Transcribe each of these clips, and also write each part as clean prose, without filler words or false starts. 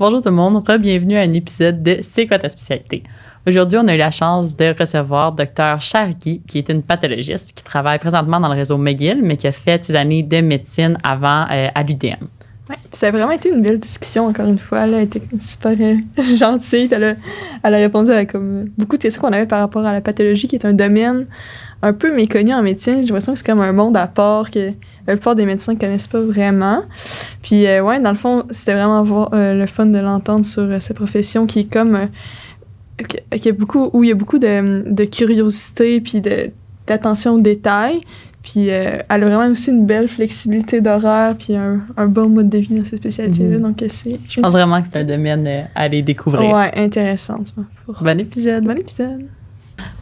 Bonjour tout le monde, bienvenue à un épisode de C'est quoi ta spécialité? Aujourd'hui, on a eu la chance de recevoir Dr. Chargui, qui est une pathologiste qui travaille présentement dans le réseau McGill, mais qui a fait ses années de médecine avant à l'UDM. Oui, ça a vraiment été une belle discussion, encore une fois. Elle a été super gentille. Elle a répondu à beaucoup de questions qu'on avait par rapport à la pathologie, qui est un domaine un peu méconnu en médecine. J'ai l'impression que c'est comme un monde à part que la plupart des médecins ne connaissent pas vraiment. Puis, ouais, dans le fond, c'était vraiment le fun de l'entendre sur cette profession qui est comme... où il y a beaucoup de curiosité puis d'attention aux détails. Puis elle a vraiment aussi une belle flexibilité d'horaire puis un bon mode de vie dans cette spécialité-là. Donc, je pense vraiment que c'est un domaine à aller découvrir. Ouais, intéressant. Bon épisode. Bon épisode.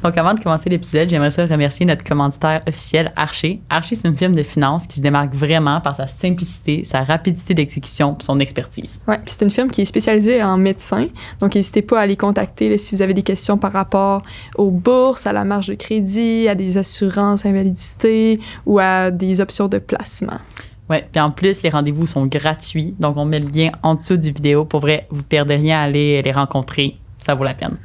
Donc, avant de commencer l'épisode, j'aimerais ça remercier notre commanditaire officiel, Archer. Archer, c'est une firme de finance qui se démarque vraiment par sa simplicité, sa rapidité d'exécution et son expertise. Oui, puis c'est une firme qui est spécialisée en médecins. Donc, n'hésitez pas à les contacter là, si vous avez des questions par rapport aux bourses, à la marge de crédit, à des assurances invalidité ou à des options de placement. Oui, puis en plus, les rendez-vous sont gratuits. Donc, on met le lien en dessous du vidéo. Pour vrai, vous ne perdez rien à aller les rencontrer. Ça vaut la peine.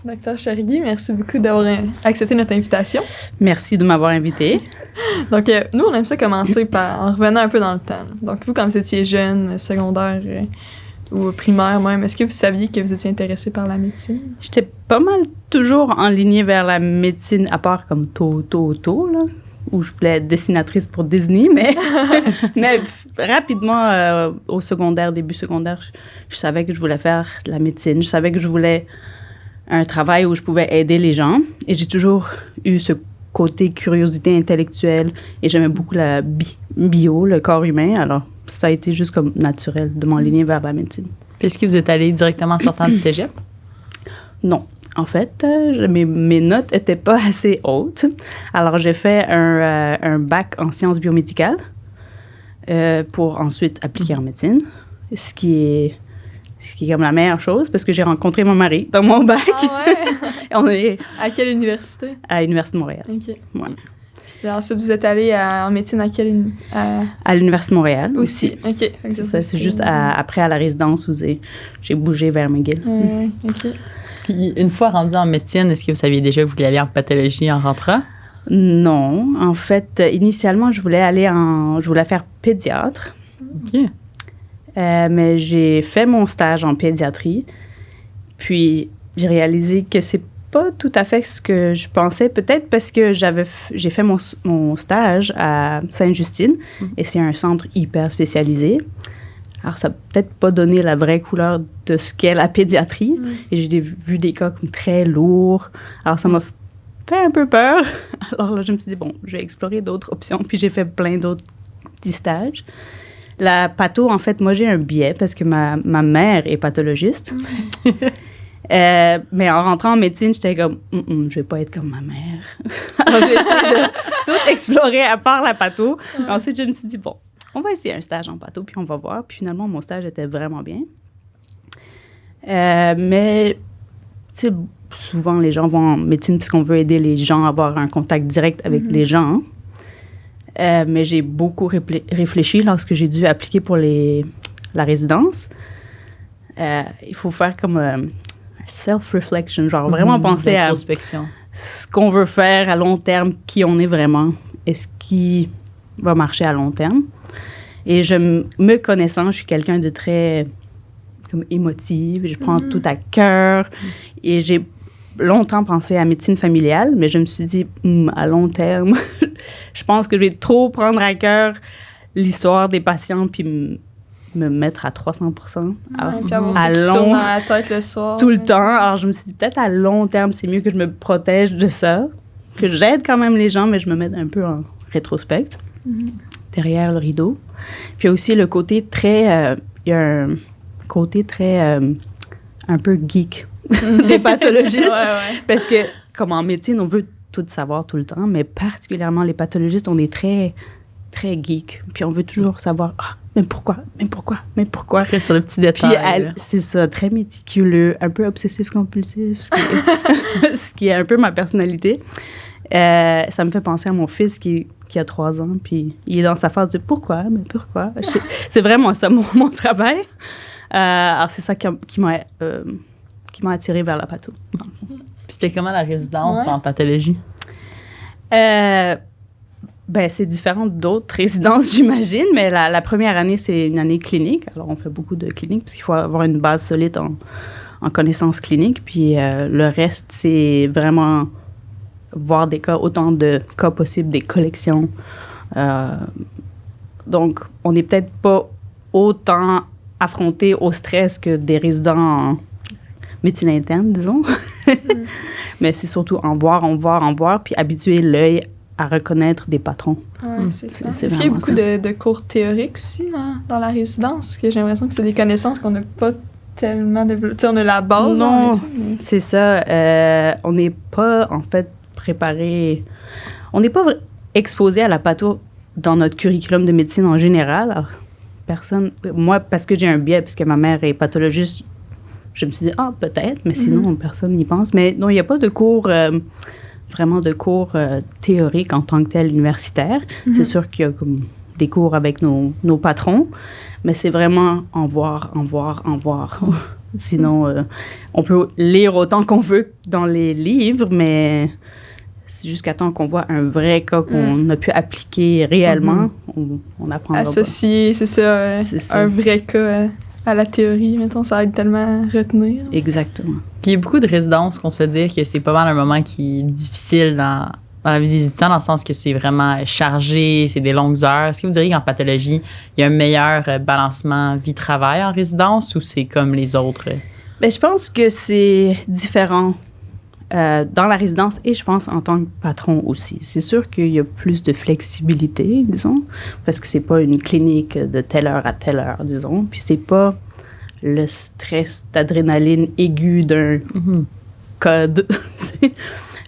Dr. Chargui, merci beaucoup d'avoir accepté notre invitation. Merci de m'avoir invitée. Donc, nous, on aime ça commencer en revenant un peu dans le temps. Donc, vous, quand vous étiez jeune, secondaire ou primaire même, est-ce que vous saviez que vous étiez intéressé par la médecine? J'étais pas mal toujours enlignée vers la médecine, à part comme tôt, là, où je voulais être dessinatrice pour Disney, mais rapidement, au secondaire, début secondaire, je savais que je voulais faire de la médecine. Je savais que je voulais un travail où je pouvais aider les gens. Et j'ai toujours eu ce côté curiosité intellectuelle et j'aimais beaucoup la bio, le corps humain. Alors, ça a été juste comme naturel de m'enligner vers la médecine. Est-ce que vous êtes allé directement en sortant du cégep? Non. En fait, mes notes n'étaient pas assez hautes. Alors, j'ai fait un bac en sciences biomédicales pour ensuite appliquer en médecine, ce qui est comme la meilleure chose, parce que j'ai rencontré mon mari dans mon bac. Ah ouais? Et on est... À quelle université? À l'Université de Montréal. OK. Ouais. Puis ensuite, vous êtes allé en médecine à quelle... À l'Université de Montréal aussi. OK. C'est ça, c'est juste après à la résidence où j'ai bougé vers McGill. OK. Puis une fois rendu en médecine, est-ce que vous saviez déjà que vous vouliez aller en pathologie en rentrant? Non. En fait, initialement, je voulais faire pédiatre. OK. Mais j'ai fait mon stage en pédiatrie, puis j'ai réalisé que c'est pas tout à fait ce que je pensais, peut-être parce que j'ai fait mon stage à Sainte-Justine, et c'est un centre hyper spécialisé. Alors, ça n'a peut-être pas donné la vraie couleur de ce qu'est la pédiatrie, et j'ai vu des cas comme très lourds. Alors, ça m'a fait un peu peur. Alors là, je me suis dit, bon, je vais explorer d'autres options, puis j'ai fait plein d'autres petits stages. La patho, en fait, moi, j'ai un biais parce que ma mère est pathologiste. Mais en rentrant en médecine, j'étais comme, je vais pas être comme ma mère. Alors, j'ai essayé de tout explorer à part la patho. Ensuite, je me suis dit, bon, on va essayer un stage en patho, puis on va voir. Puis finalement, mon stage était vraiment bien. Mais, tu sais, souvent, les gens vont en médecine puisqu'on veut aider les gens à avoir un contact direct avec les gens. Mais j'ai beaucoup réfléchi lorsque j'ai dû appliquer pour la résidence. Il faut faire comme un self-reflection, genre vraiment penser à ce qu'on veut faire à long terme, qui on est vraiment et ce qui va marcher à long terme. Et me connaissant, je suis quelqu'un de très comme émotive, je prends tout à cœur et j'ai longtemps pensé à médecine familiale, mais je me suis dit, à long terme, je pense que je vais trop prendre à cœur l'histoire des patients puis me mettre à 300%. Puis avoir ça qui tourne dans la tête le soir. Tout le temps. Alors, je me suis dit, peut-être à long terme, c'est mieux que je me protège de ça, que j'aide quand même les gens, mais je me mette un peu en rétrospect, derrière le rideau. Puis il y a aussi le côté très... il y a un côté très... un peu geek des pathologistes. Parce que, comme en médecine, on veut tout savoir tout le temps, mais particulièrement les pathologistes, on est très, très geek. Puis on veut toujours savoir, mais pourquoi? Mais pourquoi? Mais pourquoi? Très sur le petit détail. Puis c'est ça, très méticuleux, un peu obsessif-compulsif, ce qui est un peu ma personnalité. Ça me fait penser à mon fils qui a 3 ans, puis il est dans sa phase de pourquoi, mais pourquoi? C'est vraiment ça, mon travail. Alors, c'est ça qui m'a attirée vers la patho. Puis c'était comment la résidence en pathologie? C'est différent d'autres résidences, j'imagine, mais la première année, c'est une année clinique. Alors, on fait beaucoup de cliniques, parce qu'il faut avoir une base solide en connaissances cliniques. Puis le reste, c'est vraiment voir des cas, autant de cas possibles, des collections. Donc, on n'est peut-être pas autant affronté au stress que des résidents en médecine interne, disons. Mais c'est surtout en voir, puis habituer l'œil à reconnaître des patrons. Oui, c'est ça. Est-ce qu'il y a beaucoup de cours théoriques aussi dans la résidence? Parce que j'ai l'impression que c'est des connaissances qu'on n'a pas tellement développées. Tu sais, on a la base en médecine. Mais... C'est ça. On n'est pas, en fait, préparé... On n'est pas exposé à la patho dans notre curriculum de médecine en général. Alors, moi, parce que j'ai un biais, puisque ma mère est pathologiste, je me suis dit, peut-être, mais sinon, personne n'y pense. Mais non, il n'y a pas de cours... vraiment de cours théoriques en tant que tel universitaires. C'est sûr qu'il y a comme des cours avec nos patrons, mais c'est vraiment en voir. Sinon, on peut lire autant qu'on veut dans les livres, mais c'est jusqu'à temps qu'on voit un vrai cas qu'on a pu appliquer réellement, on apprend. Associer, c'est ça, un vrai cas à la théorie, mettons, ça aide tellement à retenir. Exactement. Puis il y a beaucoup de résidences qu'on se fait dire que c'est pas mal un moment qui est difficile dans la vie des étudiants, dans le sens que c'est vraiment chargé, c'est des longues heures. Est-ce que vous diriez qu'en pathologie, il y a un meilleur balancement vie-travail en résidence ou c'est comme les autres? Bien, je pense que c'est différent dans la résidence et je pense en tant que patron aussi. C'est sûr qu'il y a plus de flexibilité, disons, parce que c'est pas une clinique de telle heure à telle heure, disons, puis c'est pas le stress d'adrénaline aigu d'un code,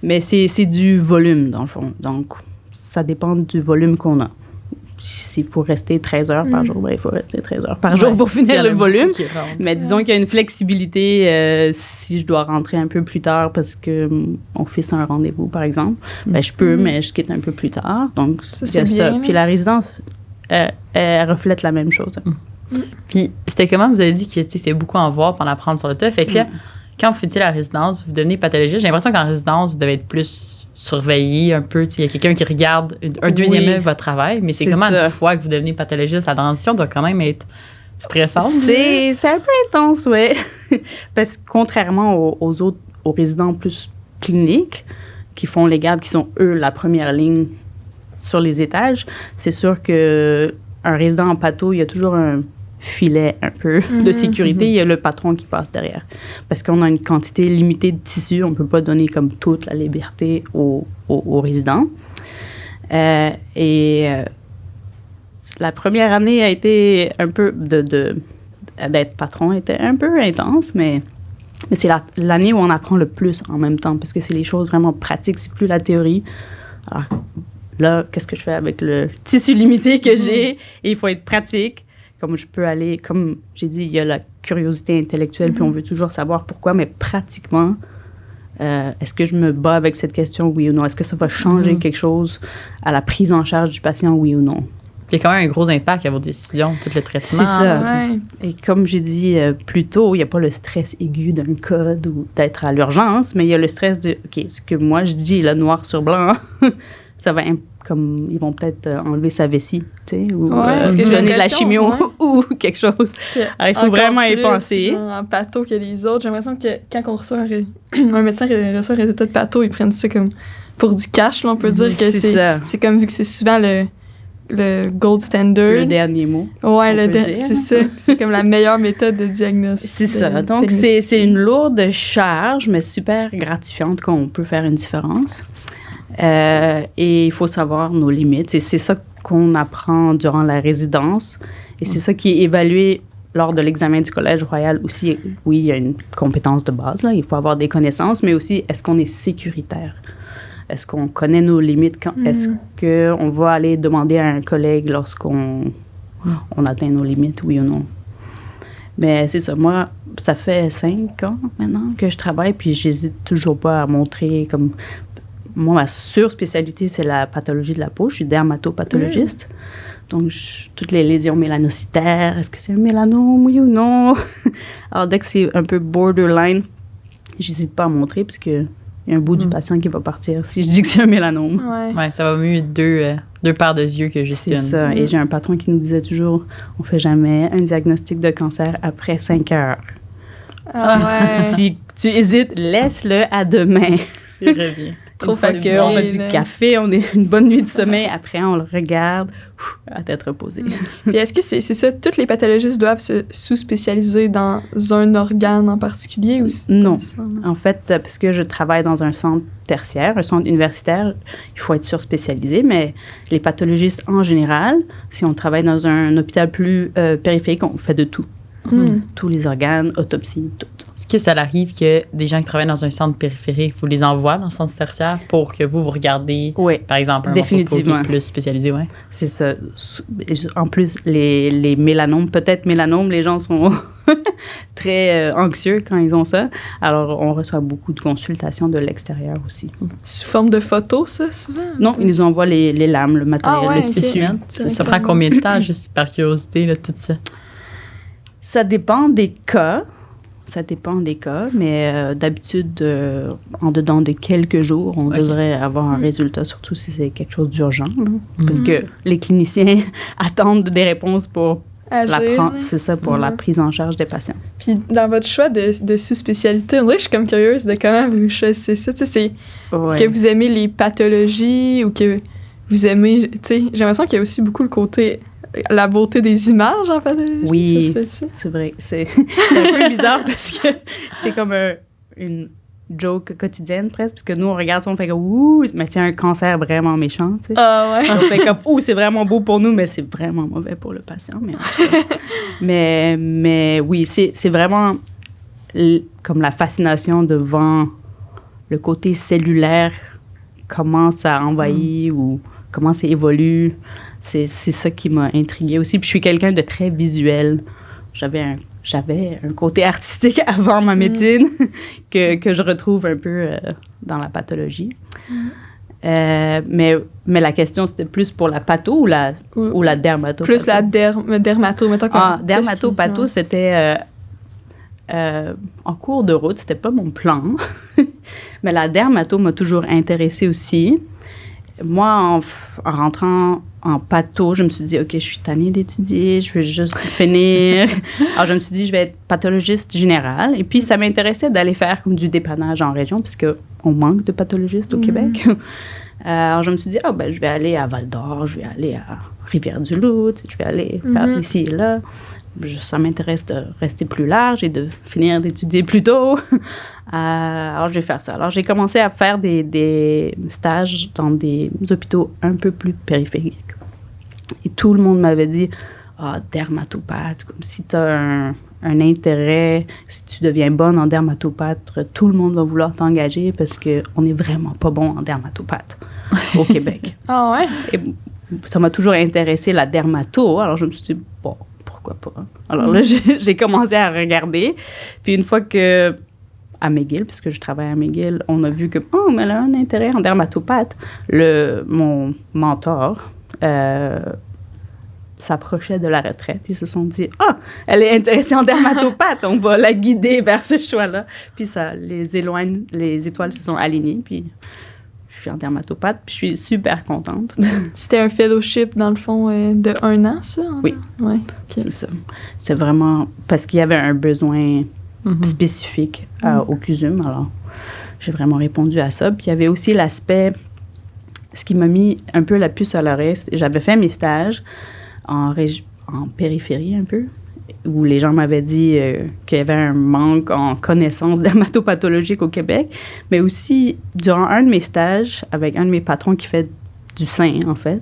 mais c'est du volume, dans le fond. Donc, ça dépend du volume qu'on a. S'il faut rester 13 heures par jour, il faut rester 13 heures par jour pour finir le volume. Mais disons qu'il y a une flexibilité. Si je dois rentrer un peu plus tard parce que mon fils a un rendez-vous, par exemple, je peux, mais je quitte un peu plus tard. Donc, il y a ça. Puis la résidence, elle reflète la même chose. Puis, c'était comment vous avez dit que c'est beaucoup en voir pour en apprendre sur le tas? Fait que là, quand vous faites la résidence, vous devenez pathologiste. J'ai l'impression qu'en résidence, vous devez être plus surveillé un peu. Il y a quelqu'un qui regarde un deuxième œil votre travail, mais c'est comment une fois que vous devenez pathologiste, la transition doit quand même être stressante. C'est un peu intense, oui. Parce que contrairement aux résidents plus cliniques qui font les gardes, qui sont, eux, la première ligne sur les étages, c'est sûr que un résident en patho, il y a toujours un filet un peu de sécurité. Il y a le patron qui passe derrière. Parce qu'on a une quantité limitée de tissus, on ne peut pas donner comme toute la liberté aux résidents. La première année a été un peu d'être patron était un peu intense, mais c'est l'année où on apprend le plus en même temps, parce que c'est les choses vraiment pratiques, c'est plus la théorie. Alors là, qu'est-ce que je fais avec le tissu limité que j'ai? Et il faut être pratique. Comme je peux aller, comme j'ai dit, il y a la curiosité intellectuelle, puis on veut toujours savoir pourquoi, mais pratiquement, est-ce que je me bats avec cette question, oui ou non? Est-ce que ça va changer quelque chose à la prise en charge du patient, oui ou non? Il y a quand même un gros impact à vos décisions, tout le traitement. C'est ça. Ouais. Et comme j'ai dit plus tôt, il n'y a pas le stress aigu d'un code ou d'être à l'urgence, mais il y a le stress de, OK, ce que moi je dis, là, noir sur blanc, ça va comme ils vont peut-être enlever sa vessie, tu sais, ou donner de la chimio ou quelque chose. Alors, il faut vraiment y penser. Genre en patho que les autres, j'ai l'impression que quand on reçoit un médecin reçoit un résultat de patho, ils prennent ça comme pour du cash, là, on peut dire que c'est comme, vu que c'est souvent le gold standard. Le dernier mot. Ouais, c'est ça. C'est comme la meilleure méthode de diagnostic. C'est ça. Donc, c'est une lourde charge, mais super gratifiante quand on peut faire une différence. Et il faut savoir nos limites. Et c'est ça qu'on apprend durant la résidence. Et c'est ça qui est évalué lors de l'examen du Collège royal aussi. Oui, il y a une compétence de base, là. Il faut avoir des connaissances, mais aussi, est-ce qu'on est sécuritaire? Est-ce qu'on connaît nos limites? Est-ce qu'on va aller demander à un collègue lorsqu'on on atteint nos limites, oui ou non. Mais c'est ça, moi, ça fait 5 ans maintenant que je travaille, puis j'hésite toujours pas à montrer comme... Moi, ma surspécialité, c'est la pathologie de la peau. Je suis dermatopathologiste. Donc, toutes les lésions mélanocytaires, est-ce que c'est un mélanome, oui ou non? Alors, dès que c'est un peu borderline, j'hésite pas à montrer, parce que il y a un bout du patient qui va partir si je dis que c'est un mélanome. Ouais, ça va mieux deux paires de yeux que juste une. C'est ça. Et j'ai un patron qui nous disait toujours, on fait jamais un diagnostic de cancer après 5 heures. Si tu hésites, laisse-le à demain. Il revient. Trop fatigué. On a du café, on a une bonne nuit de sommeil. Après, on le regarde à tête reposée. Puis est-ce que c'est ça, tous les pathologistes doivent se sous-spécialiser dans un organe en particulier? Ou non. En fait, parce que je travaille dans un centre tertiaire, un centre universitaire, il faut être surspécialisé, mais les pathologistes en général, si on travaille dans un hôpital plus périphérique, on fait de tout. Tous les organes, autopsie, tout. Est-ce que ça arrive que des gens qui travaillent dans un centre périphérique, vous les envoient dans le centre tertiaire pour que vous regardez, par exemple, un morceau de peau qui est plus spécialisé? Ouais. C'est ça. En plus, les mélanomes, peut-être mélanomes, les gens sont très anxieux quand ils ont ça. Alors, on reçoit beaucoup de consultations de l'extérieur aussi. Sous forme de photos, ça, souvent? Non, ils nous envoient les lames, le matériel, les spécimens. Ça prend combien de temps, juste par curiosité, là, tout ça? Ça dépend des cas. Mais d'habitude, en dedans de quelques jours, on devrait avoir un résultat, surtout si c'est quelque chose d'urgent. Parce que les cliniciens attendent des réponses pour la prise en charge des patients. Puis dans votre choix de sous-spécialité, on dirait que je suis comme curieuse de comment vous choisissez ça. Tu sais, c'est que vous aimez les pathologies ou que vous aimez... Tu sais, j'ai l'impression qu'il y a aussi beaucoup le côté... La beauté des images, en fait. Oui, c'est vrai. C'est un peu bizarre parce que c'est comme une joke quotidienne presque, parce que nous, on regarde ça, on fait comme « Ouh! » Mais c'est un cancer vraiment méchant, tu sais. Ah ouais. On fait comme « Ouh! » C'est vraiment beau pour nous, mais c'est vraiment mauvais pour le patient. Mais oui, c'est vraiment comme la fascination devant le côté cellulaire, comment ça envahit ou comment ça évolue. C'est ça qui m'a intriguée aussi. Puis je suis quelqu'un de très visuel. J'avais un côté artistique avant ma médecine que je retrouve un peu dans la pathologie. Mais la question, c'était plus pour la patho ou la dermato? Plus la dermato. Dermato-patho, c'était en cours de route. C'était pas mon plan. Mais la dermato m'a toujours intéressée aussi. Moi, en rentrant en patho, je me suis dit, OK, je suis tannée d'étudier, je veux juste finir. Alors, je me suis dit, je vais être pathologiste générale. Et puis, ça m'intéressait d'aller faire comme du dépannage en région, puisqu'on manque de pathologistes au Québec. Alors, je me suis dit, je vais aller à Val-d'Or, je vais aller à Rivière-du-Loup, je vais aller faire ici et là. Ça m'intéresse de rester plus large et de finir d'étudier plus tôt. Alors, je vais faire ça. Alors, j'ai commencé à faire des stages dans des hôpitaux un peu plus périphériques. Et tout le monde m'avait dit « dermatopathe, comme si tu as un intérêt, si tu deviens bonne en dermatopathe, tout le monde va vouloir t'engager parce qu'on n'est vraiment pas bon en dermatopathe au Québec. » Ah ouais? Et ça m'a toujours intéressé la dermato. Alors, je me suis dit « bon, pourquoi pas? » Alors là, j'ai commencé à regarder. Puis une fois que, à McGill, puisque je travaille à McGill, on a vu que, mais elle a un intérêt en dermatopathe. Mon mentor s'approchait de la retraite. Ils se sont dit, elle est intéressée en dermatopathe, on va la guider vers ce choix-là. Puis ça les éloigne, les étoiles se sont alignées, puis je suis en dermatopathe, puis je suis super contente. C'était un fellowship, dans le fond, de 1 an, ça? Oui. Ouais. C'est ça. C'est vraiment parce qu'il y avait un besoin spécifique au CUSUM. Alors, j'ai vraiment répondu à ça. Puis il y avait aussi l'aspect, ce qui m'a mis un peu la puce à l'oreille. J'avais fait mes stages en périphérie un peu, où les gens m'avaient dit qu'il y avait un manque en connaissances dermatopathologiques au Québec, mais aussi, durant un de mes stages, avec un de mes patrons qui fait du sein, en fait,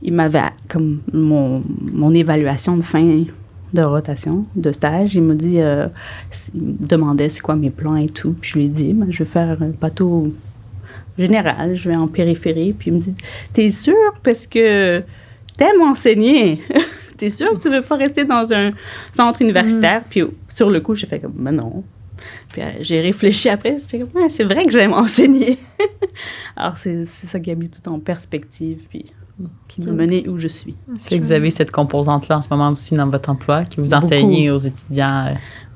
il m'avait, comme mon évaluation de fin de rotation, de stage, il m'a dit, il me demandait c'est quoi mes plans et tout, puis je lui ai dit, je vais faire un patho général, je vais en périphérie, puis il me dit, t'es sûre parce que t'aimes enseigner. T'es sûr que tu veux pas rester dans un centre universitaire? Puis sur le coup, j'ai fait comme, ben non. Puis j'ai réfléchi après, c'était comme, ouais, c'est vrai que j'aime enseigner. Alors, c'est ça qui a mis tout en perspective, puis qui me menait où je suis. C'est que vous avez cette composante-là en ce moment aussi dans votre emploi, que vous enseignez aux étudiants.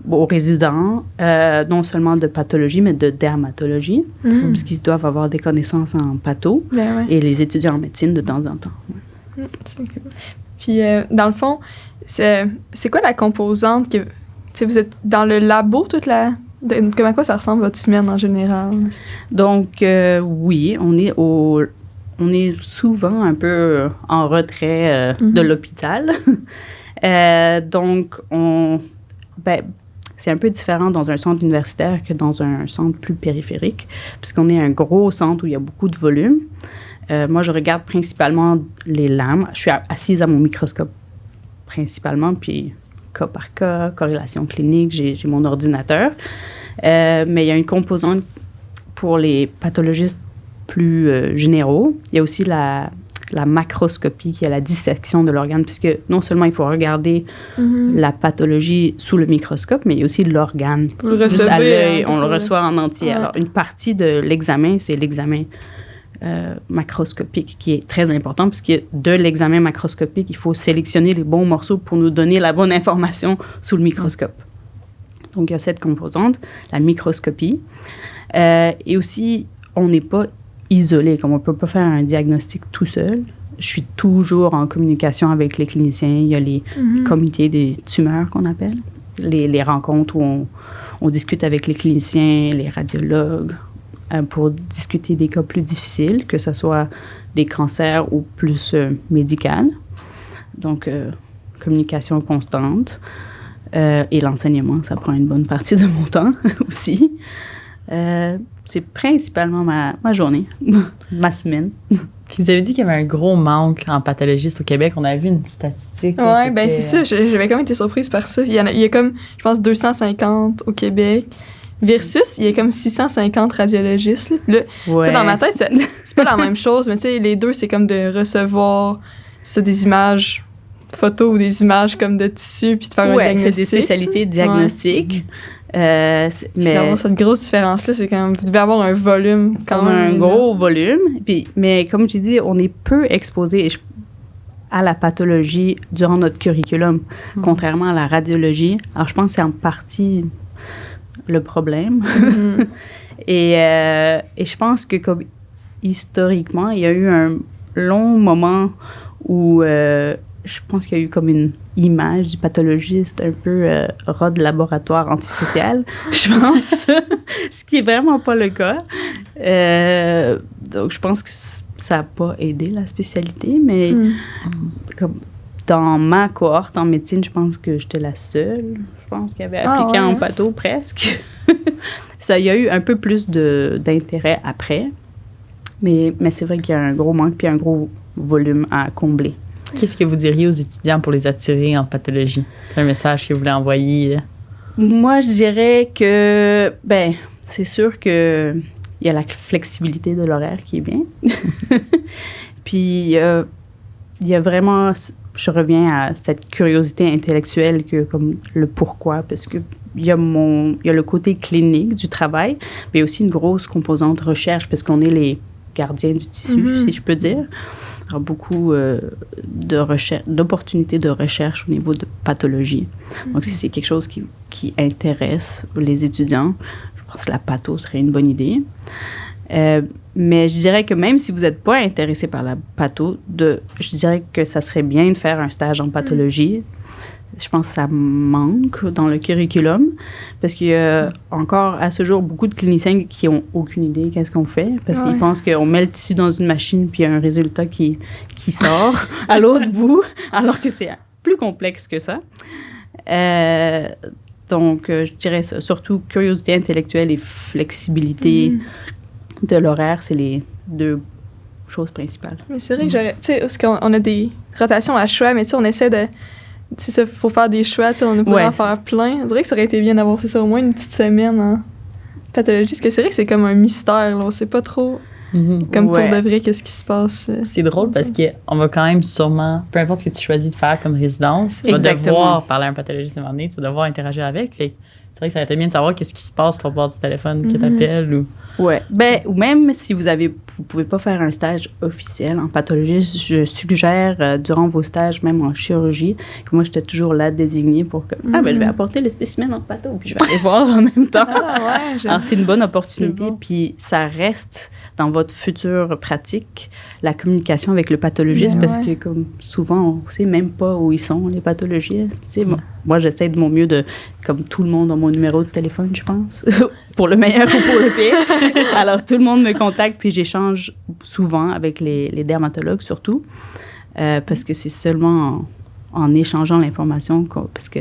Aux résidents, non seulement de pathologie, mais de dermatologie, puisqu'ils doivent avoir des connaissances en patho, et les étudiants en médecine de temps en temps. Ouais. C'est cool. Puis, dans le fond, c'est quoi la composante que... Vous êtes dans le labo toute la... Comment quoi ça ressemble votre semaine en général? Donc, oui, on est souvent un peu en retrait de l'hôpital. Donc, c'est un peu différent dans un centre universitaire que dans un centre plus périphérique, puisqu'on est un gros centre où il y a beaucoup de volume. Moi, je regarde principalement les lames. Je suis assise à mon microscope principalement, puis cas par cas, corrélation clinique, j'ai mon ordinateur. Mais il y a une composante pour les pathologistes plus généraux. Il y a aussi la macroscopie, qui est la dissection de l'organe, puisque non seulement il faut regarder la pathologie sous le microscope, mais il y a aussi l'organe. Vous le recevez. À l'œil, on le reçoit en entier. Ouais. Alors, une partie de l'examen, c'est l'examen macroscopique, qui est très important, puisque de l'examen macroscopique, il faut sélectionner les bons morceaux pour nous donner la bonne information sous le microscope. Donc, il y a cette composante, la microscopie. Et aussi, on n'est pas isolé, comme on ne peut pas faire un diagnostic tout seul. Je suis toujours en communication avec les cliniciens. Il y a les comités des tumeurs qu'on appelle, les rencontres où on discute avec les cliniciens, les radiologues, pour discuter des cas plus difficiles, que ce soit des cancers ou plus médical. Donc, communication constante. Et l'enseignement, ça prend une bonne partie de mon temps aussi. C'est principalement ma journée, ma semaine. Puis vous avez dit qu'il y avait un gros manque en pathologiste au Québec. On a vu une statistique. Oui, bien c'est ça. J'avais quand même été surprise par ça. Il y a comme, je pense, 250 au Québec. Versus, il y a comme 650 radiologistes. Là, dans ma tête, c'est pas la même chose, mais les deux, c'est comme de recevoir des images photos ou des images comme de tissu, puis de faire un diagnostic. C'est des spécialités diagnostiques. Mais d'avoir cette grosse différence-là, c'est quand même... Vous devez avoir un volume quand même. Un gros volume. Mais comme j'ai dit, on est peu exposé à la pathologie durant notre curriculum, contrairement à la radiologie. Alors, je pense que c'est en partie le problème. Et je pense que comme historiquement, il y a eu un long moment où je pense qu'il y a eu comme une image du pathologiste un peu rat de laboratoire antisocial, je pense, ce qui est vraiment pas le cas. Donc, je pense que ça n'a pas aidé la spécialité, mais comme dans ma cohorte en médecine, je pense que j'étais la seule, je pense, qui avait appliqué en patho presque. Il y a eu un peu plus d'intérêt après, mais c'est vrai qu'il y a un gros manque puis un gros volume à combler. Qu'est-ce que vous diriez aux étudiants pour les attirer en pathologie? C'est un message que vous voulez envoyer? Moi, je dirais que, c'est sûr que il y a la flexibilité de l'horaire qui est bien. Puis, il y a vraiment, je reviens à cette curiosité intellectuelle comme le pourquoi, parce que il y a le côté clinique du travail, mais aussi une grosse composante recherche, parce qu'on est les gardiens du tissu, si je peux dire. Alors, beaucoup d'opportunités de recherche au niveau de pathologie. Donc, si c'est quelque chose qui intéresse les étudiants, je pense que la patho serait une bonne idée. Mais je dirais que même si vous n'êtes pas intéressé par la patho, je dirais que ça serait bien de faire un stage en pathologie. Je pense que ça manque dans le curriculum parce qu'il y a encore à ce jour beaucoup de cliniciens qui n'ont aucune idée qu'est-ce qu'on fait parce qu'ils pensent qu'on met le tissu dans une machine puis il y a un résultat qui sort à l'autre bout, alors que c'est plus complexe que ça. Donc, je dirais ça, surtout curiosité intellectuelle et flexibilité de l'horaire, c'est les deux choses principales. Mais c'est vrai que tu sais, parce qu'on a des rotations à choix, mais tu sais, on essaie de... C'est ça, il faut faire des choix, tu sais, on pourrait en faire plein. On dirait que ça aurait été bien d'avoir, c'est ça, au moins une petite semaine en pathologie, parce que c'est vrai que c'est comme un mystère, là, on sait pas trop Comme Ouais. pour de vrai, qu'est-ce qui se passe. C'est drôle parce qu'on va quand même sûrement, peu importe ce que tu choisis de faire comme résidence, tu vas Exactement. devoir parler à un pathologiste à un moment donné, tu vas devoir interagir avec. Fait que c'est vrai que ça aurait été bien de savoir qu'est-ce qui se passe sur le bord du téléphone qui t'appelle ou... Ouais. Ben, ou même si vous pouvez pas faire un stage officiel en pathologie, je suggère durant vos stages, même en chirurgie, que moi j'étais toujours là désignée pour que ben je vais apporter le spécimen en patho puis je vais aller voir en même temps. Alors c'est une bonne opportunité, C'est bon. puis ça reste dans votre future pratique la communication avec le pathologiste Ben parce ouais. que comme souvent on sait même pas où ils sont les pathologistes. Tu sais, moi j'essaie de mon mieux de comme tout le monde a mon numéro de téléphone, je pense, pour le meilleur ou pour le pire. Alors, tout le monde me contacte, puis j'échange souvent avec les dermatologues, surtout, parce que c'est seulement en échangeant l'information, parce que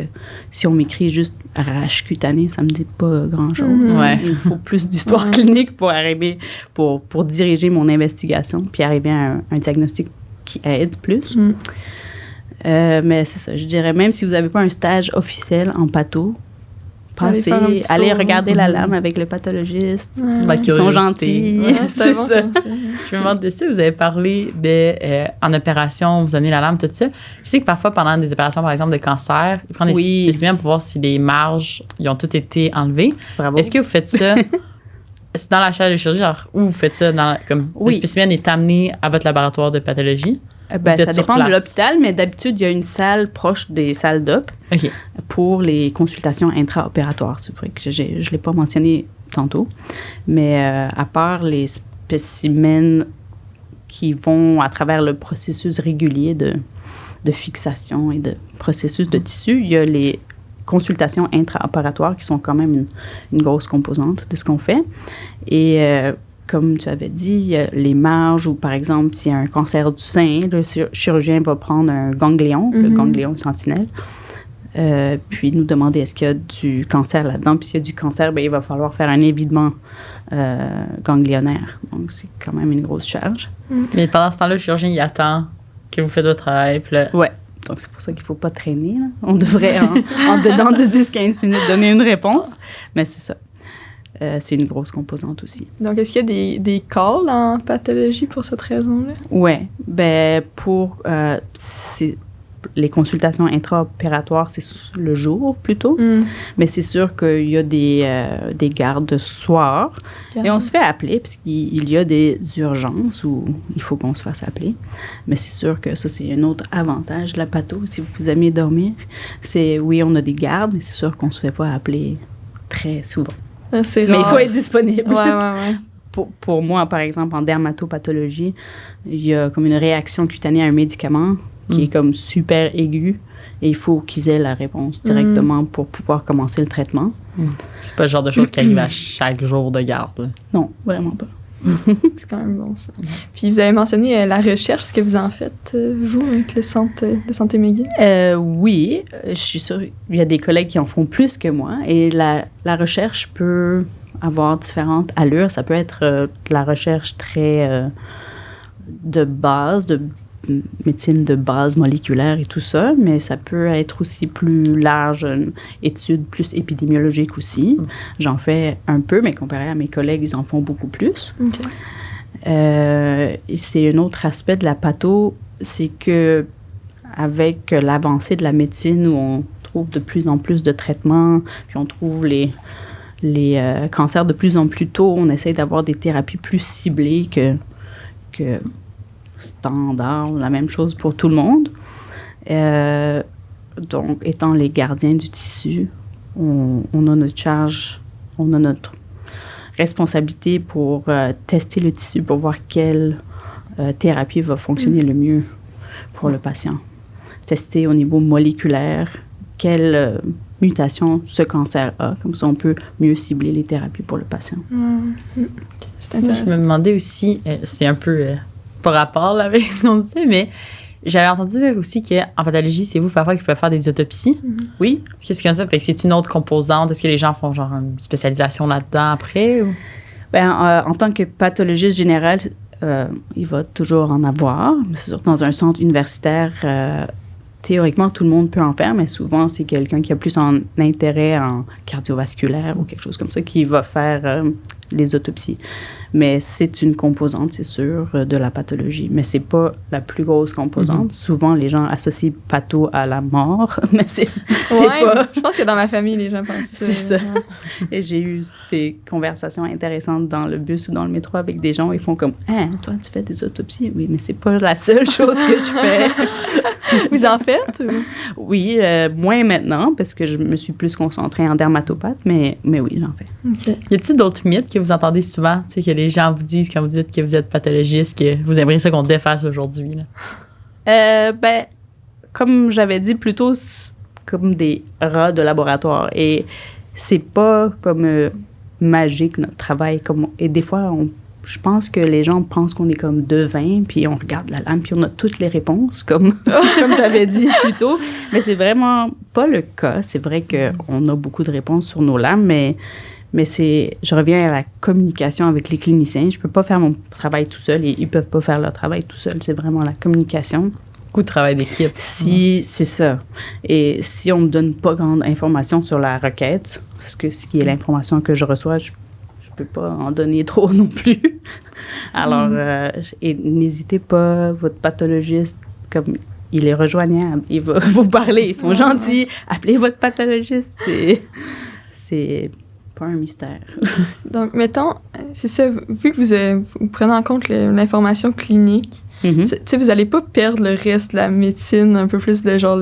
si on m'écrit juste rash cutané, ça me dit pas grand-chose. Ouais. Il me faut plus d'histoire clinique pour arriver, pour diriger mon investigation, puis arriver à un diagnostic qui aide plus. Mais c'est ça, je dirais, même si vous n'avez pas un stage officiel en patho, passez, faire un petit allez tour. regarder la lame avec le pathologiste. La Ils sont curiosité. gentils. Ouais, c'est bon ça. conseil. Je me demande de ça, vous avez parlé de, en opération, vous amenez la lame, tout ça. Je sais que parfois, pendant des opérations, par exemple, de cancer, ils prennent Oui. des spécimens pour voir si les marges, ils ont toutes été enlevées. Bravo. Est-ce que vous faites ça dans la chaire de chirurgie, genre, ou vous faites ça dans, comme Oui. le spécimen est amené à votre laboratoire de pathologie? Ben, Vous êtes ça sur dépend de place. l'hôpital, mais d'habitude, il y a une salle proche des salles d'op OK. pour les consultations intra-opératoires. C'est vrai que je ne l'ai pas mentionné tantôt. Mais à part les spécimens qui vont à travers le processus régulier de fixation et de processus de tissu, il y a les consultations intra-opératoires qui sont quand même une grosse composante de ce qu'on fait. Et comme tu avais dit, il y a les marges ou par exemple, s'il y a un cancer du sein, le chirurgien va prendre un ganglion, le ganglion sentinelle, puis nous demander est-ce qu'il y a du cancer là-dedans. Puis s'il y a du cancer, ben, il va falloir faire un évidement ganglionnaire. Donc, c'est quand même une grosse charge. Mais pendant ce temps-là, le chirurgien, il attend que vous faites votre travail. Puis là, Ouais. Donc, c'est pour ça qu'il ne faut pas traîner. Là. On devrait, en dedans de 10-15 minutes, donner une réponse. Mais c'est ça. C'est une grosse composante aussi. Donc, est-ce qu'il y a des calls en pathologie pour cette raison-là? Oui. Ben, pour les consultations intra-opératoires, c'est le jour plutôt. Mais c'est sûr qu'il y a des gardes de soir. Et on se fait appeler puisqu'il y a des urgences où il faut qu'on se fasse appeler. Mais c'est sûr que ça, c'est un autre avantage de la patho. Si vous aimez dormir, c'est oui, on a des gardes, mais c'est sûr qu'on ne se fait pas appeler très souvent. C'est rare. Mais il faut être disponible. Ouais. Pour moi, par exemple, en dermatopathologie, il y a comme une réaction cutanée à un médicament qui est comme super aiguë et il faut qu'ils aient la réponse directement pour pouvoir commencer le traitement. c'est pas le genre de choses qui arrivent à chaque jour de garde. là. Non, vraiment pas. C'est quand même bon, ça. Puis, vous avez mentionné la recherche. Est-ce que vous en faites, vous, avec le centre de santé McGill? Oui, je suis sûre qu'il y a des collègues qui en font plus que moi et la recherche peut avoir différentes allures. Ça peut être de la recherche très de base, de médecine de base moléculaire et tout ça, mais ça peut être aussi plus large, une étude plus épidémiologique aussi. J'en fais un peu, mais comparé à mes collègues, ils en font beaucoup plus. OK. Et c'est un autre aspect de la patho, c'est que avec l'avancée de la médecine où on trouve de plus en plus de traitements, puis on trouve les cancers de plus en plus tôt, on essaie d'avoir des thérapies plus ciblées que standard, la même chose pour tout le monde. Donc, étant les gardiens du tissu, on a notre charge, on a notre responsabilité pour tester le tissu, pour voir quelle thérapie va fonctionner le mieux pour le patient. Tester au niveau moléculaire quelle mutation ce cancer a, comme ça on peut mieux cibler les thérapies pour le patient. C'est Moi, je intéressant. me demandais aussi, c'est un peu pas rapport là, avec ce qu'on disait, mais j'avais entendu dire aussi qu'en pathologie, c'est vous parfois qui pouvez faire des autopsies. Oui. Qu'est-ce que c'est ça? Fait que c'est une autre composante. Est-ce que les gens font genre une spécialisation là-dedans après? Ou? Ben, en tant que pathologiste général, il va toujours en avoir. C'est sûr que dans un centre universitaire, théoriquement, tout le monde peut en faire, mais souvent, c'est quelqu'un qui a plus un intérêt en cardiovasculaire ou quelque chose comme ça qui va faire les autopsies. Mais c'est une composante, c'est sûr, de la pathologie. Mais c'est pas la plus grosse composante. Souvent, les gens associent patho à la mort, mais c'est pas... Je pense que dans ma famille, les gens pensent ça. C'est ça. Et j'ai eu des conversations intéressantes dans le bus ou dans le métro avec des gens. Ils font comme « Hein, toi, tu fais des autopsies? » Oui, mais c'est pas la seule chose que je fais. Vous en faites? Oui, moins maintenant, parce que je me suis plus concentrée en dermatopathe, mais oui, j'en fais. OK. Y a-t-il d'autres mythes que vous entendez souvent, tu sais, que les gens vous disent quand vous dites que vous êtes pathologiste, que vous aimeriez ça qu'on défasse aujourd'hui, là? Comme j'avais dit plus tôt, c'est comme des rats de laboratoire. Et c'est pas comme magique, notre travail. Et des fois, je pense que les gens pensent qu'on est comme devin, puis on regarde la lame, puis on a toutes les réponses, comme j'avais dit plus tôt. Mais c'est vraiment pas le cas. C'est vrai qu'on a beaucoup de réponses sur nos lames, mais je reviens à la communication avec les cliniciens. Je peux pas faire mon travail tout seul et ils peuvent pas faire leur travail tout seul. C'est vraiment la communication. Beaucoup de travail d'équipe. C'est ça. Et si on me donne pas grande information sur la requête, ce qui est l'information que je reçois, je peux pas en donner trop non plus. Alors, et n'hésitez pas, votre pathologiste, comme il est rejoignable, il va vous parler, ils sont gentils. Appelez votre pathologiste, c'est pas un mystère. Donc, mettons, c'est ça, vu que vous prenez en compte l'information clinique, tu sais, vous n'allez pas perdre le reste de la médecine, un peu plus de genre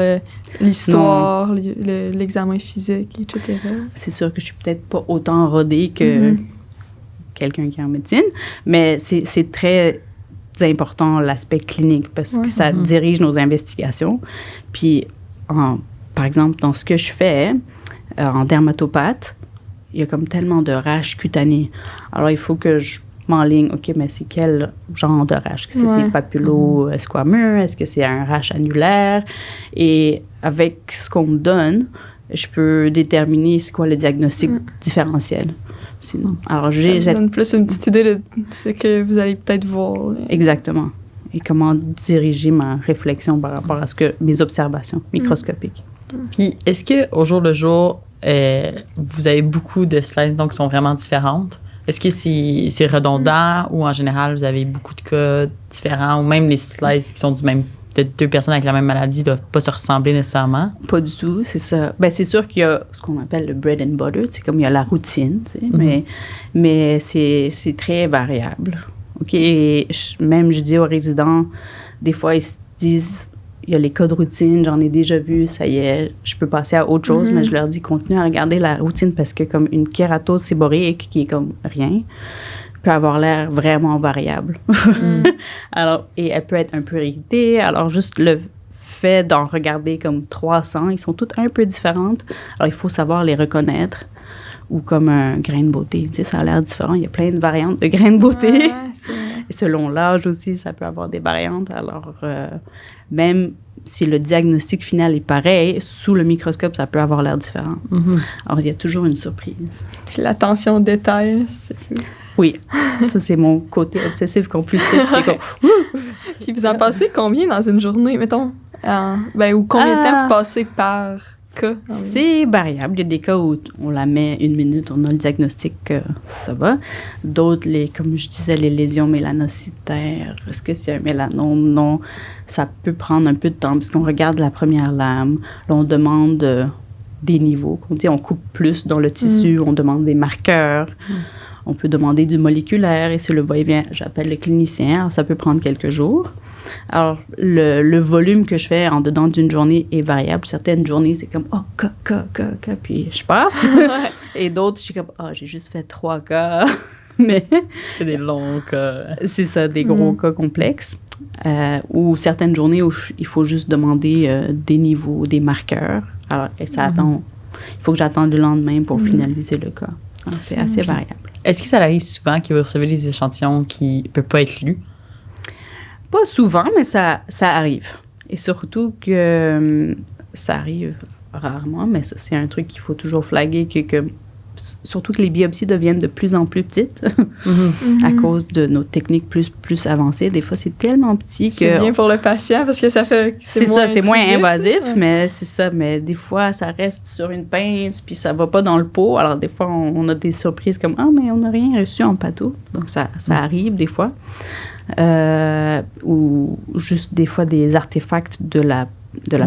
l'histoire, l'examen physique, etc. C'est sûr que je suis peut-être pas autant rodée que quelqu'un qui est en médecine, mais c'est très important l'aspect clinique parce que ça dirige nos investigations. Puis, par exemple, dans ce que je fais, en dermatopathe, il y a comme tellement de rash cutanées. Alors, il faut que je m'enligne, OK, mais c'est quel genre de rash? Est-ce que c'est papulo-squameux? Est-ce que c'est un rash annulaire? Et avec ce qu'on me donne, je peux déterminer c'est quoi le diagnostic différentiel. Sinon, alors ça donne plus une petite idée de ce que vous allez peut-être voir. Là. Exactement. Et comment diriger ma réflexion par rapport à mes observations microscopiques. Puis, est-ce qu'au jour le jour, vous avez beaucoup de slides donc, qui sont vraiment différentes? Est-ce que c'est redondant ou en général, vous avez beaucoup de cas différents ou même les slides qui sont du même, peut-être 2 personnes avec la même maladie ne doivent pas se ressembler nécessairement? Pas du tout, c'est ça. Ben, c'est sûr qu'il y a ce qu'on appelle le bread and butter, c'est comme il y a la routine, tu sais, mais c'est très variable. OK? Et même, je dis aux résidents, des fois, ils se disent, il y a les cas de routine, j'en ai déjà vu, ça y est, je peux passer à autre chose, mais je leur dis, continuez à regarder la routine parce que comme une kératose séborrhéique qui est comme rien, peut avoir l'air vraiment variable. Alors, et elle peut être un peu irritée. Alors, juste le fait d'en regarder comme 300, ils sont toutes un peu différentes. Alors, il faut savoir les reconnaître. Ou comme un grain de beauté. Tu sais, ça a l'air différent. Il y a plein de variantes de grains de beauté. Et selon l'âge aussi, ça peut avoir des variantes. Alors, même si le diagnostic final est pareil, sous le microscope, ça peut avoir l'air différent. Alors, il y a toujours une surprise. Puis l'attention au détail, c'est cool. Oui, ça, c'est mon côté obsessif-compulsif. Puis vous en passez combien dans une journée, mettons? Ou combien de temps vous passez par cas? C'est variable. Il y a des cas où on la met 1 minute, on a le diagnostic, ça va. D'autres, comme je disais, les lésions mélanocytaires, est-ce que c'est un mélanome? Non. Ça peut prendre un peu de temps parce qu'on regarde la première lame. Là, on demande des niveaux. On coupe plus dans le tissu, on demande des marqueurs. On peut demander du moléculaire et si le va-et-vient, j'appelle le clinicien. Alors, ça peut prendre quelques jours. Alors, le volume que je fais en dedans d'une journée est variable. Certaines journées, c'est comme, puis je passe. Et d'autres, je suis comme, j'ai juste fait 3 cas. Mais c'est des longs cas. C'est ça, des gros cas complexes. Ou certaines journées où il faut juste demander des niveaux, des marqueurs. Alors, et ça attend. Il faut que j'attende le lendemain pour finaliser le cas. Alors, c'est assez variable. Est-ce que ça arrive souvent que vous recevez des échantillons qui ne peuvent pas être lus? Pas souvent, mais ça arrive. Et surtout que ça arrive rarement, mais ça, c'est un truc qu'il faut toujours flaguer, que surtout que les biopsies deviennent de plus en plus petites à cause de nos techniques plus avancées. Des fois, c'est tellement petit que... C'est bien pour le patient parce que ça fait... C'est moins invasif, mais c'est ça. Mais des fois, ça reste sur une pince, puis ça va pas dans le pot. Alors, des fois, on a des surprises comme « Ah, mais on n'a rien reçu en patho. » Donc, ça arrive des fois. Ou juste des fois des artefacts de la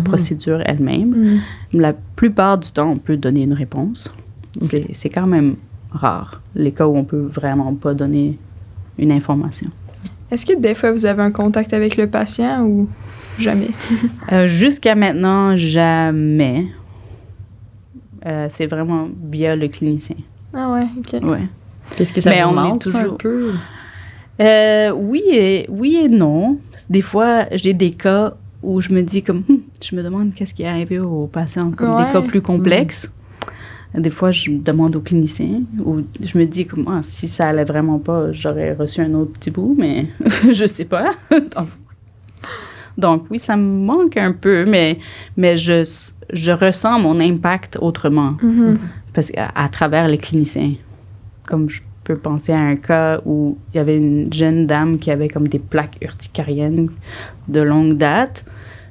procédure elle-même. La plupart du temps, on peut donner une réponse. C'est quand même rare, les cas où on peut vraiment pas donner une information. Est-ce que des fois, vous avez un contact avec le patient ou jamais? Jusqu'à maintenant, jamais. C'est vraiment via le clinicien. Ah ouais, OK. Ouais. Est-ce que ça vous manque toujours un peu? Oui et non. Des fois, j'ai des cas où je me dis comme, je me demande qu'est-ce qui est arrivé aux patients, comme des cas plus complexes. Des fois, je demande au clinicien ou je me dis comme, si ça allait vraiment pas, j'aurais reçu un autre petit bout, mais je sais pas. Donc, oui, ça me manque un peu, mais je ressens mon impact autrement parce qu'à travers les cliniciens. Comme je peux penser à un cas où il y avait une jeune dame qui avait comme des plaques urticariennes de longue date.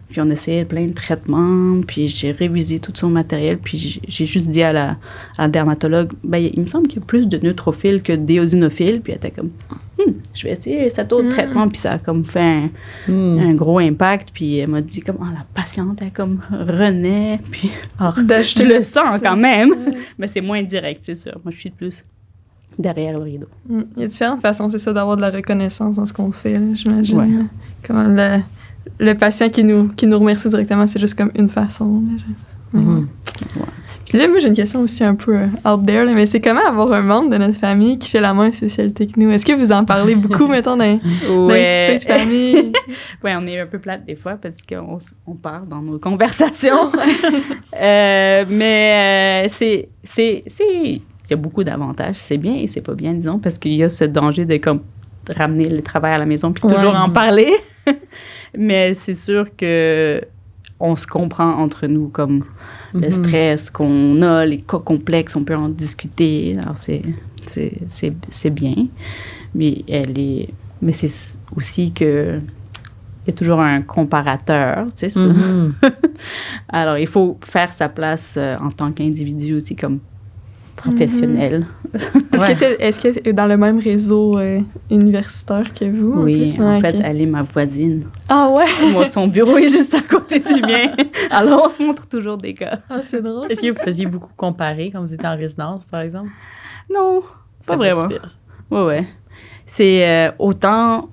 Puis on essayait plein de traitements, puis j'ai révisé tout son matériel, puis j'ai juste dit à la dermatologue, il me semble qu'il y a plus de neutrophiles que d'éosinophiles, puis elle était comme, je vais essayer cet autre traitement, puis ça a comme fait un gros impact, puis elle m'a dit comme, la patiente, elle comme renaît, puis je le sens quand même, mais c'est moins direct, c'est sûr. Moi, je suis plus derrière le rideau. Il y a différentes façons, c'est ça, d'avoir de la reconnaissance dans ce qu'on fait, là, j'imagine. Ouais. Comment le patient qui nous remercie directement, c'est juste comme une façon. Ouais. Puis là, moi, j'ai une question aussi un peu out there, là, mais c'est comment avoir un membre de notre famille qui fait la même spécialité que nous? Est-ce que vous en parlez beaucoup, mettons, dans les souper de famille? Oui, on est un peu plate des fois parce qu'on part dans nos conversations. Mais c'est il y a beaucoup d'avantages. C'est bien et c'est pas bien, disons, parce qu'il y a ce danger de comme ramener le travail à la maison puis toujours en parler. Mais c'est sûr que on se comprend entre nous, comme le stress qu'on a, les cas complexes, on peut en discuter. Alors, c'est bien. Mais mais c'est aussi que il y a toujours un comparateur, tu sais, ça. Alors, il faut faire sa place en tant qu'individu aussi, comme professionnel. Est-ce que dans le même réseau universitaire que vous? Oui, en fait, elle est ma voisine. Ah ouais? Moi, son bureau est juste à côté du mien. Alors, on se montre toujours des cas. Ah, c'est drôle. Est-ce que vous faisiez beaucoup comparer quand vous étiez en résidence, par exemple? Non, pas vraiment. Ouais. C'est autant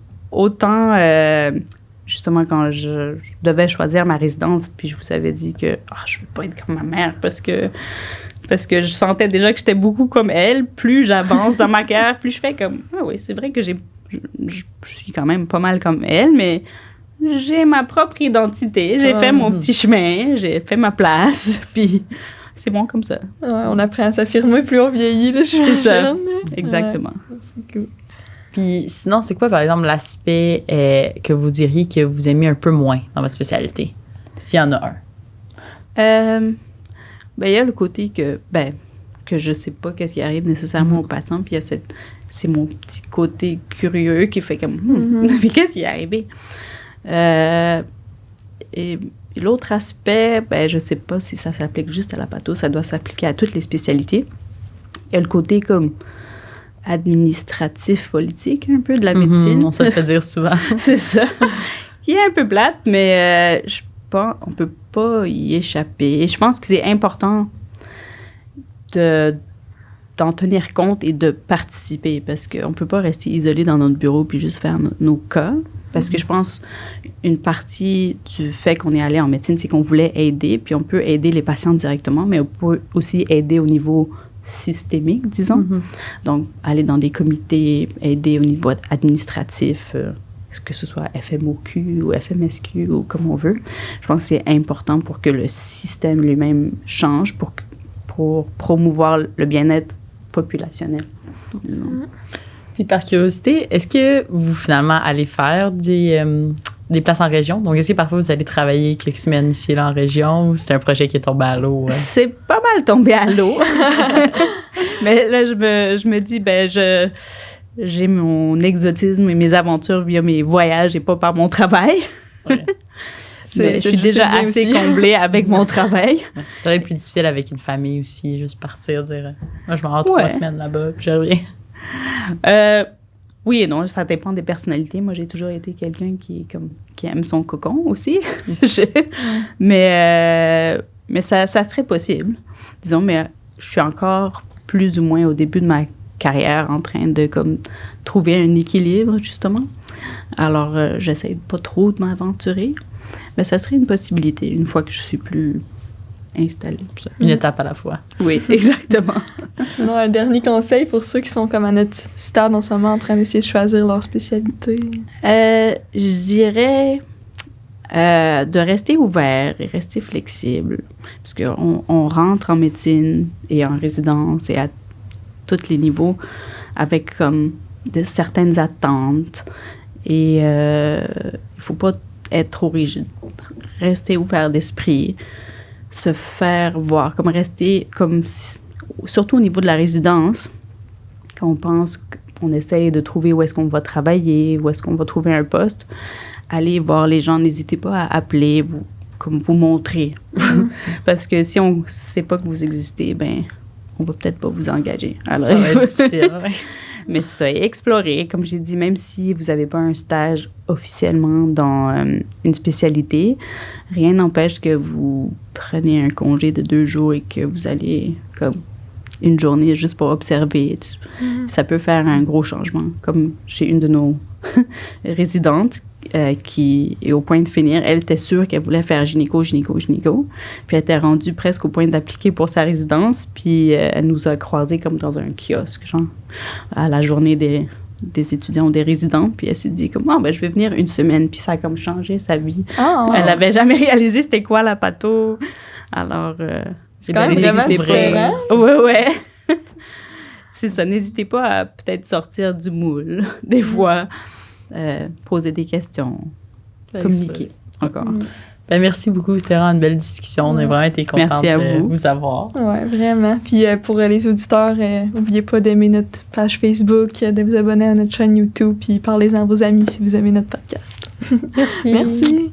justement, quand je devais choisir ma résidence, puis je vous avais dit que je veux pas être comme ma mère parce que je sentais déjà que j'étais beaucoup comme elle. Plus j'avance dans ma carrière, plus je fais comme, oui, c'est vrai que je suis quand même pas mal comme elle, mais j'ai ma propre identité. J'ai fait mon petit chemin, j'ai fait ma place, puis c'est bon comme ça. Ouais, on apprend à s'affirmer plus on vieillit, là, c'est ça, exactement. Ouais, c'est cool. Puis sinon, c'est quoi, par exemple, l'aspect que vous diriez que vous aimez un peu moins dans votre spécialité, s'il y en a un? Il y a le côté que je sais pas qu'est-ce qui arrive nécessairement au patient, puis il y a c'est mon petit côté curieux qui fait comme, mais qu'est-ce qui est arrivé? Et l'autre aspect, je sais pas si ça s'applique juste à la patho, ça doit s'appliquer à toutes les spécialités. Il y a le côté comme administratif, politique, un peu de la médecine. On se le fait dire souvent. C'est ça. Qui est un peu plate, mais on peut pas y échapper. Et je pense que c'est important d'en tenir compte et de participer parce qu'on peut pas rester isolé dans notre bureau puis juste faire nos cas. Parce que je pense une partie du fait qu'on est allé en médecine, c'est qu'on voulait aider, puis on peut aider les patients directement, mais on peut aussi aider au niveau systémique, disons. Donc, aller dans des comités, aider au niveau administratif, que ce soit FMOQ ou FMSQ ou comme on veut. Je pense que c'est important pour que le système lui-même change pour promouvoir le bien-être populationnel, disons. Puis par curiosité, est-ce que vous finalement allez faire des places en région? Donc, est-ce que parfois vous allez travailler quelques semaines ici là en région ou c'est un projet qui est tombé à l'eau? C'est pas mal tombé à l'eau. Mais là, je me dis, j'ai mon exotisme et mes aventures via mes voyages et pas par mon travail. Ouais. Je suis déjà assez comblée avec mon travail. Ça va être plus difficile avec une famille aussi, juste partir, dire moi, je m'en vais 3 semaines là-bas, puis je reviens. Oui et non, ça dépend des personnalités. Moi, j'ai toujours été quelqu'un qui aime son cocon aussi. Mais ça serait possible. Disons, mais je suis encore plus ou moins au début de ma carrière en train de trouver un équilibre, justement. Alors, j'essaie pas trop de m'aventurer. Mais ça serait une possibilité une fois que je suis plus installée. Une étape à la fois. Oui, exactement. Sinon, un dernier conseil pour ceux qui sont comme à notre stade en ce moment en train d'essayer de choisir leur spécialité? Je dirais de rester ouvert et rester flexible. Parce qu'on rentre en médecine et en résidence et à tous les niveaux avec certaines attentes. Et il ne faut pas être trop rigide. Rester ouvert d'esprit, se faire voir, rester surtout au niveau de la résidence, quand on pense qu'on essaye de trouver où est-ce qu'on va travailler, où est-ce qu'on va trouver un poste, allez voir les gens, n'hésitez pas à appeler, vous montrer. Parce que si on ne sait pas que vous existez, on va peut-être pas vous engager. Alors, ça va être difficile, ouais. Mais ça, explorer, comme j'ai dit, même si vous n'avez pas un stage officiellement dans une spécialité, rien n'empêche que vous prenez un congé de 2 jours et que vous allez une journée juste pour observer. Ça peut faire un gros changement. Comme chez une de nos résidentes qui est au point de finir, elle était sûre qu'elle voulait faire gynéco. Puis elle était rendue presque au point d'appliquer pour sa résidence. Puis elle nous a croisés comme dans un kiosque, genre, à la journée des étudiants ou des résidents. Puis elle s'est dit je vais venir 1 semaine. Puis ça a changé sa vie. Oh. Elle n'avait jamais réalisé c'était quoi la patho. Alors... c'est quand même vraiment différent. Ouais. C'est ça. N'hésitez pas à peut-être sortir du moule, des fois. Poser des questions. Communiquer encore. Merci beaucoup. C'était vraiment une belle discussion. On a vraiment été contente de vous avoir. Oui, vraiment. Puis pour les auditeurs, n'oubliez pas d'aimer notre page Facebook, de vous abonner à notre chaîne YouTube, puis parlez-en à vos amis si vous aimez notre podcast. Merci. Merci.